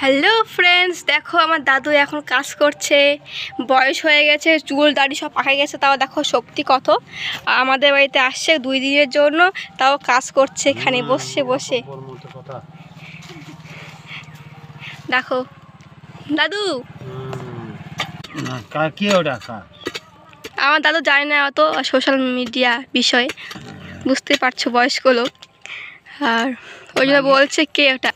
Hello friends, দেখো আমার দাদু এখন কাজ করছে। বয়স হয়ে গেছে, চুল দাড়ি সব পাকে গেছে, তাও দেখো শক্তি কত। আমাদের বাড়িতে আসছে 2 দিনের জন্য, তাও কাজ করছে এখানে বসে বসে। দেখো দাদু, আমার দাদু জানে না অত সোশ্যাল মিডিয়া বিষয়ে, বুঝতে পারছো বয়স্ক লোক, আর ওই জন্য বলছে কে ওটা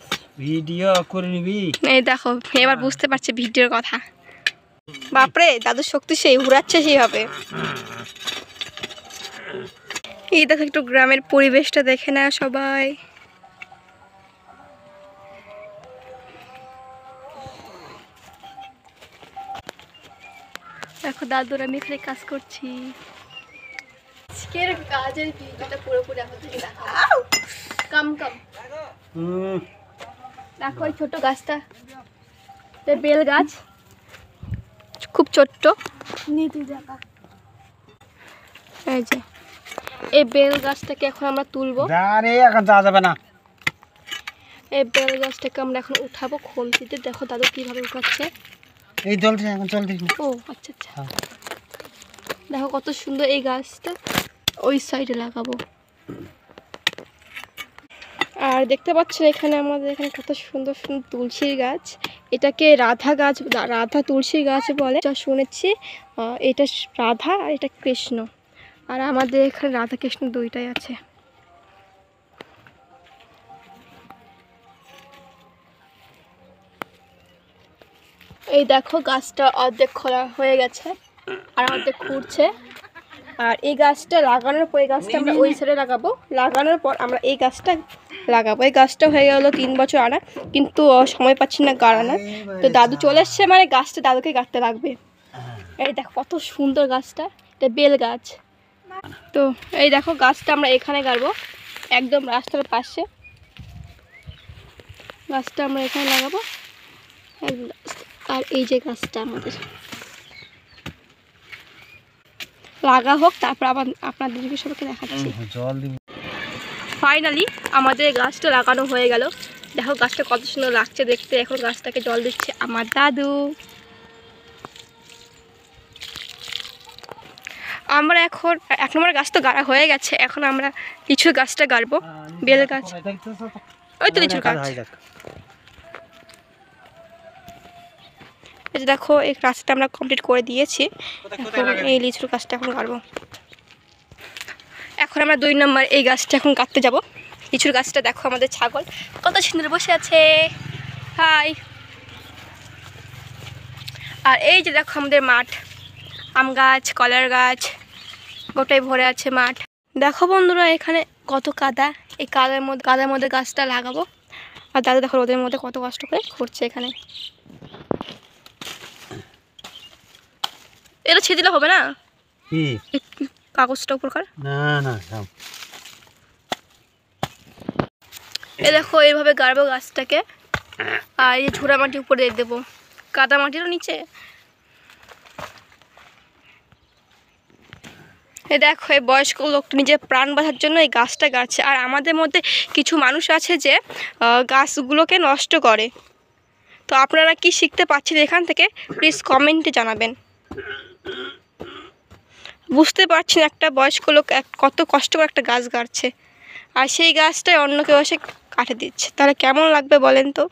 ভিডিও করে নিবি। এই দেখো এবার বুঝতে পারছে ভিডিওর কথা। বাপরে, দাদুর শক্তি সেই ঘুরাচ্ছে সেইভাবে। এই দেখো একটু গ্রামের পরিবেশটা দেখে না সবাই। দেখো দাদুর আমি এখানে কাজ করছি। আজকের কাজের ভিডিওটা পুরোপুরি আপনাদের দেখাবো। কাম কাম দেখো এই ছোট গাছটা, বেল গাছ, খুব ছোট্ট। এই যে এই বেল গাছটাকে এখন আমরা তুলবো। এখন যাওয়া যাবে না। এই বেল গাছটাকে আমরা এখন উঠাবো খুন্তিতে। দেখো দাদু কিভাবে উঠাচ্ছে। এই জলদি এখন জলদি। ও আচ্ছা আচ্ছা, দেখো কত সুন্দর। এই গাছটা ওই সাইডে লাগাবো। আর দেখতে পাচ্ছেন এখানে আমাদের এখানে কত সুন্দর সুন্দর তুলসীর গাছ। এটাকে রাধা গাছ, রাধা তুলসীর গাছ বলে যা শুনেছি। এটা রাধা আর এটা কৃষ্ণ, আর আমাদের এখানে রাধা কৃষ্ণ দুইটাই আছে। এই দেখো গাছটা অর্ধেক খোলা হয়ে গেছে আর অর্ধেক খুঁড়ছে। আর এই গাছটা লাগানোর পর, এই গাছটা আমরা ওই সাইডে লাগাবো। লাগানোর পর আমরা এই গাছটা লাগাবো। এই গাছটা হয়ে গেল 3 বছর আনা, কিন্তু সময় পাচ্ছি না গাড়ানোর। তো দাদু চলে এসছে, মানে গাছটা দাদুকে গাড়তে লাগবে। এই দেখো কত সুন্দর গাছটা, এটা বেল গাছ। তো এই দেখো গাছটা আমরা এখানে গাড়বো, একদম রাস্তার পাশে। গাছটা আমরা এখানে লাগাবো। আর এই যে গাছটা আমাদের লাগা হোক, তারপর আবার আপনাদেরকে সবাইকে দেখাচ্ছি। ফাইনালি আমাদের গাছটা লাগানো হয়ে গেল। দেখো গাছটা কত সুন্দর লাগছে দেখতে। এখন গাছটাকে জল দিচ্ছে আমার দাদু। আমরা এখন 1 নম্বর গাছ তো গাড়া হয়ে গেছে, এখন আমরা লিচুর গাছটা গাড়বো। বেল গাছ, ওই তো লিচুর গাছ। এই যে দেখো এই গাছটা আমরা কমপ্লিট করে দিয়েছি। এখন এই লিচুর গাছটা এখন গাড়বো। এখন আমরা 2 নম্বর এই গাছটা এখন কাটতে যাব। লিচুর গাছটা দেখো আমাদের ছাগল কত সুন্দর বসে আছে। হাই। আর এই যে দেখো আমাদের মাঠ, আম গাছ, কলার গাছ, গোটাই ভরে আছে মাঠ। দেখো বন্ধুরা এখানে কত কাদা। এই কাদার মধ্যে গাছটা লাগাবো। আর দাদা দেখো রোদের মধ্যে কত কষ্ট করে করছে এখানে। এটা ছেড়ে দিলে হবে না, কাগজটা উপর কর। এই দেখো এইভাবে গাড়বো গাছটাকে। আর এই ঝোড়া মাটি উপরে দেবো, কাদা মাটিরও নিচে। এই দেখো এই বয়স্ক লোকটা নিজের প্রাণ বাঁচার জন্য এই গাছটা গাড়ছে। আর আমাদের মধ্যে কিছু মানুষ আছে যে গাছগুলোকে নষ্ট করে। তো আপনারা কি শিখতে পাচ্ছেন এখান থেকে, প্লিজ কমেন্টে জানাবেন। বুঝতে পারছেন একটা বয়স্ক লোক কত কষ্ট করে একটা গাছ গাড়ছে, আর সেই গাছটাই অন্য কেউ এসে কাটে দিচ্ছে। তাহলে কেমন লাগবে বলেন তো।